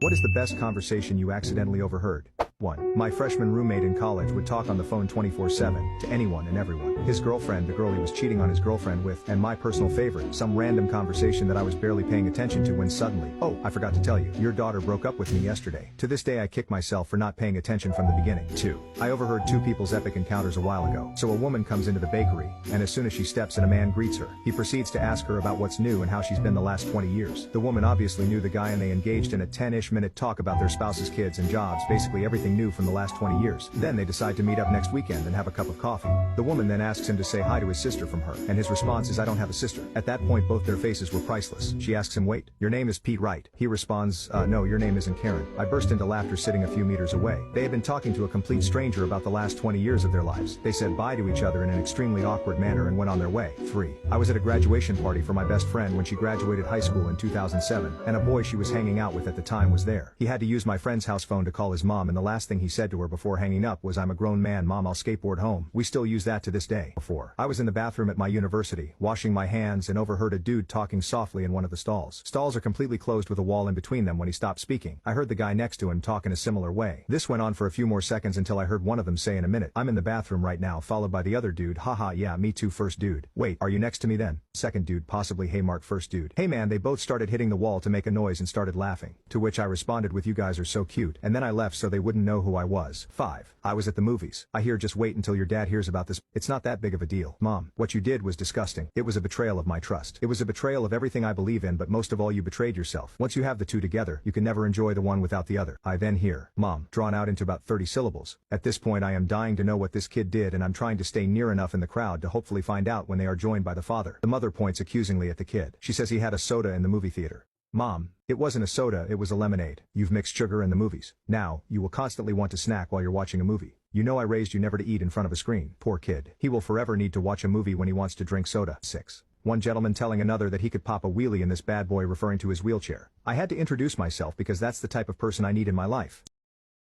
What is the best conversation you accidentally overheard? 1. My freshman roommate in college would talk on the phone 24/7 to anyone and everyone. His girlfriend, the girl he was cheating on his girlfriend with, and my personal favorite, some random conversation that I was barely paying attention to when suddenly, oh, I forgot to tell you, your daughter broke up with me yesterday. To this day I kick myself for not paying attention from the beginning. 2. I overheard two people's epic encounters a while ago. So a woman comes into the bakery, and as soon as she steps in, a man greets her. He proceeds to ask her about what's new and how she's been the last 20 years. The woman obviously knew the guy and they engaged in a 10-ish minute talk about their spouse's kids and jobs, basically everything new from the last 20 years. Then they decide to meet up next weekend and have a cup of coffee. The woman then asks him to say hi to his sister from her, and his response is, I don't have a sister. At that point both their faces were priceless. She asks him, wait, your name is Pete, right? He responds, no, your name isn't Karen. I burst into laughter sitting a few meters away. They had been talking to a complete stranger about the last 20 years of their lives. They said bye to each other in an extremely awkward manner and went on their way. 3. I was at a graduation party for my best friend when she graduated high school in 2007, and a boy she was hanging out with at the time was there. He had to use my friend's house phone to call his mom, and the last thing he said to her before hanging up was, I'm a grown man, mom, I'll skateboard home. We still use that to this day. 4. I was in the bathroom at my university, washing my hands, and overheard a dude talking softly in one of the stalls. Stalls are completely closed with a wall in between them. When he stopped speaking, I heard the guy next to him talk in a similar way. This went on for a few more seconds until I heard one of them say, in a minute, I'm in the bathroom right now, followed by the other dude, haha, yeah, me too, first dude. Wait, are you next to me then? Second dude, possibly, hey Mark, first dude. Hey man, they both started hitting the wall to make a noise and started laughing. To which I responded with, you guys are so cute, and then I left so they wouldn't know who I was. 5. I was at the movies. I hear, just wait until your dad hears about this. It's not that big of a deal. Mom, what you did was disgusting. It was a betrayal of my trust. It was a betrayal of everything I believe in, but most of all you betrayed yourself. Once you have the two together, you can never enjoy the one without the other. I then hear, Mom, drawn out into about 30 syllables. At this point I am dying to know what this kid did, and I'm trying to stay near enough in the crowd to hopefully find out when they are joined by the father. The mother points accusingly at the kid. She says he had a soda in the movie theater. Mom, it wasn't a soda, it was a lemonade. You've mixed sugar in the movies. Now, you will constantly want to snack while you're watching a movie. You know I raised you never to eat in front of a screen. Poor kid. He will forever need to watch a movie when he wants to drink soda. 6. One gentleman telling another that he could pop a wheelie in this bad boy, referring to his wheelchair. I had to introduce myself because that's the type of person I need in my life.